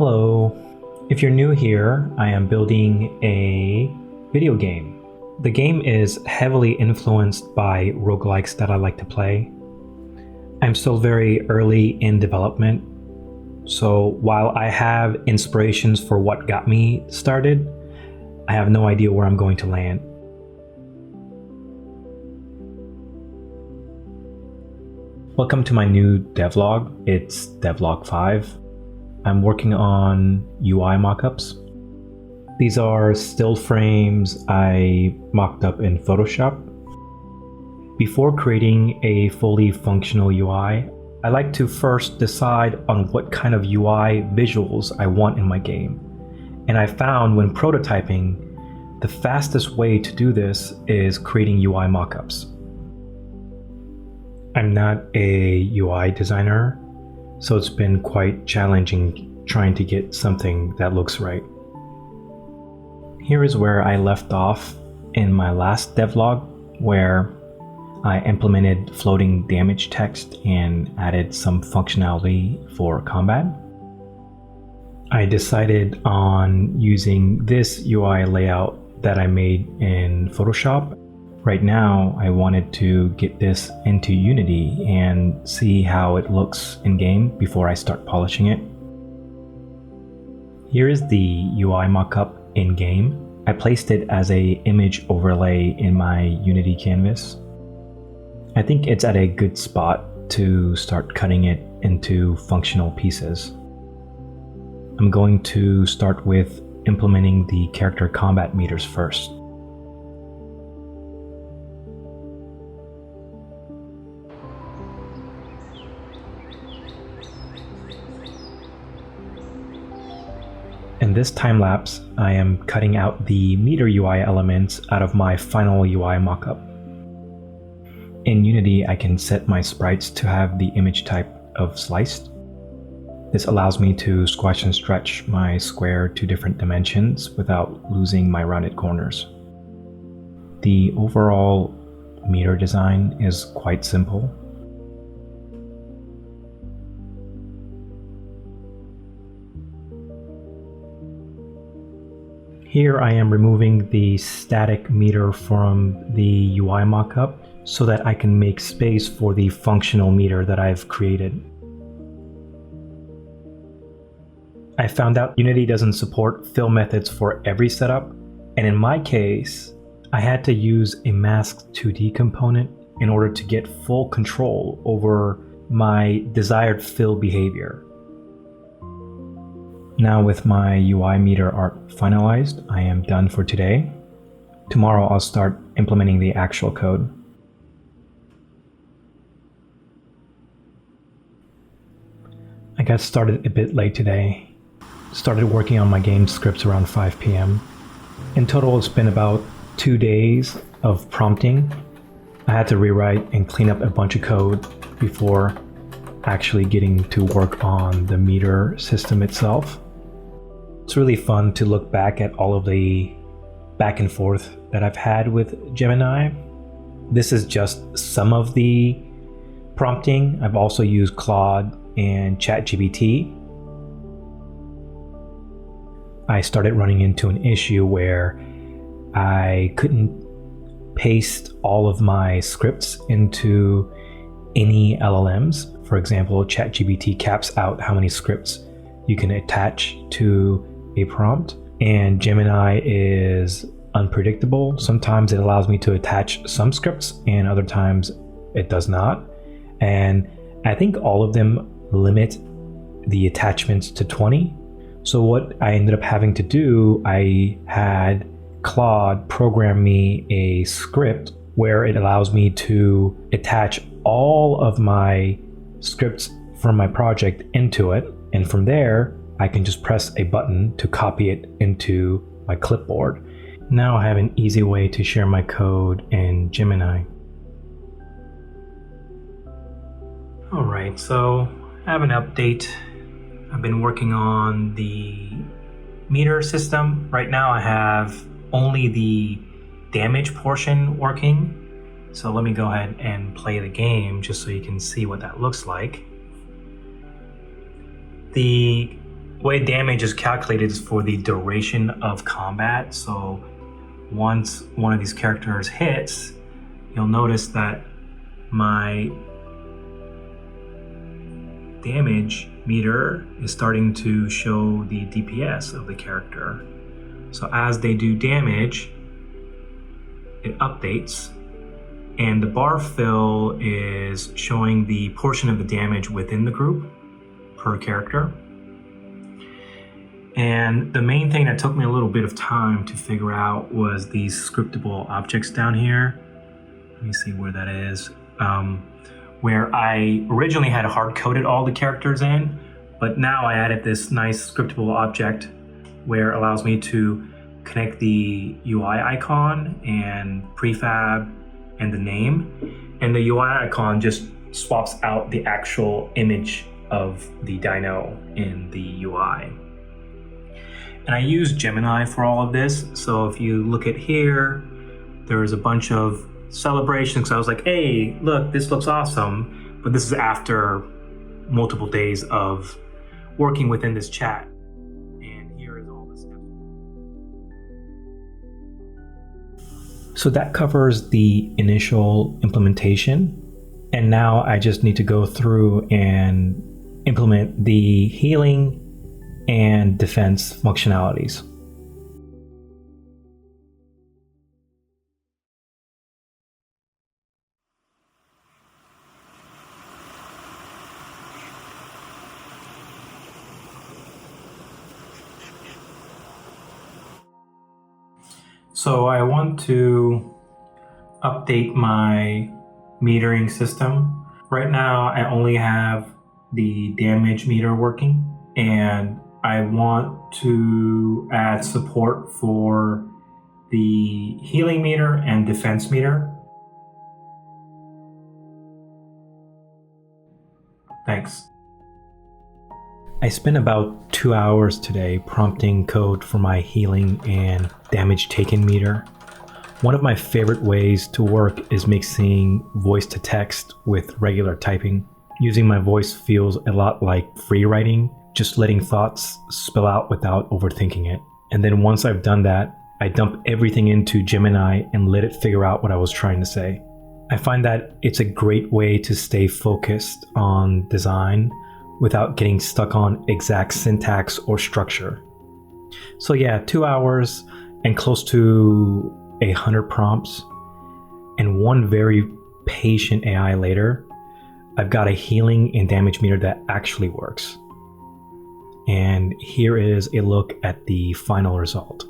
Hello. If you're new here, I am building a video game. The game is heavily influenced by roguelikes that I like to play. I'm still very early in development, so while I have inspirations for what got me started, I have no idea where I'm going to land. Welcome to my new devlog. It's Devlog 5. I'm working on UI mockups. These are still frames I mocked up in Photoshop. Before creating a fully functional UI, I like to first decide on what kind of UI visuals I want in my game. And I found when prototyping, the fastest way to do this is creating UI mockups. I'm not a UI designer, so it's been quite challenging trying to get something that looks right. Here is where I left off in my last devlog, where I implemented floating damage text and added some functionality for combat. I decided on using this UI layout that I made in Photoshop. Right now, I wanted to get this into Unity and see how it looks in-game before I start polishing it. Here is the UI mockup in-game. I placed it as an image overlay in my Unity canvas. I think it's at a good spot to start cutting it into functional pieces. I'm going to start with implementing the character combat meters first. In this time-lapse, I am cutting out the meter UI elements out of my final UI mockup. In Unity, I can set my sprites to have the image type of sliced. This allows me to squash and stretch my square to different dimensions without losing my rounded corners. The overall meter design is quite simple. Here I am removing the static meter from the UI mockup so that I can make space for the functional meter that I've created. I found out Unity doesn't support fill methods for every setup, and in my case, I had to use a masked 2D component in order to get full control over my desired fill behavior. Now with my UI meter art finalized, I am done for today. Tomorrow I'll start implementing the actual code. I got started a bit late today. Started working on my game scripts around 5 p.m. In total, it's been about 2 days of prompting. I had to rewrite and clean up a bunch of code before actually getting to work on the meter system itself. It's really fun to look back at all of the back and forth that I've had with Gemini. This is just some of the prompting. I've also used Claude and ChatGPT. I started running into an issue where I couldn't paste all of my scripts into any LLMs. For example, ChatGPT caps out how many scripts you can attach to a prompt, and Gemini is unpredictable. Sometimes it allows me to attach some scripts and other times it does not. And I think all of them limit the attachments to 20. So what I ended up having to do, I had Claude program me a script where it allows me to attach all of my scripts from my project into it. And from there, I can just press a button to copy it into my clipboard. Now I have an easy way to share my code in Gemini. Alright, so I have an update. I've been working on the meter system. Right now I have only the damage portion working. So let me go ahead and play the game just so you can see what that looks like. The The way damage is calculated is for the duration of combat. So once one of these characters hits, you'll notice that my damage meter is starting to show the DPS of the character. So as they do damage, it updates, and the bar fill is showing the portion of the damage within the group per character. And the main thing that took me a little bit of time to figure out was these scriptable objects down here. Let me see where that is. Where I originally had hard-coded all the characters in, but now I added this nice scriptable object where it allows me to connect the UI icon and prefab and the name. And the UI icon just swaps out the actual image of the dino in the UI. And I use Gemini for all of this. So if you look at here, there's a bunch of celebrations. So I was like, hey, look, this looks awesome. But this is after multiple days of working within this chat. And here is all this stuff. So that covers the initial implementation. And now I just need to go through and implement the healing and defense functionalities. So I want to update my metering system. Right now, I only have the damage meter working, and I want to add support for the healing meter and defense meter. Thanks. I spent about 2 hours today prompting code for my healing and damage taken meter. One of my favorite ways to work is mixing voice to text with regular typing. Using my voice feels a lot like free writing, just letting thoughts spill out without overthinking it. And then once I've done that, I dump everything into Gemini and let it figure out what I was trying to say. I find that it's a great way to stay focused on design without getting stuck on exact syntax or structure. So yeah, 2 hours and close to 100 prompts, and one very patient AI later, I've got a healing and damage meter that actually works. And here is a look at the final result.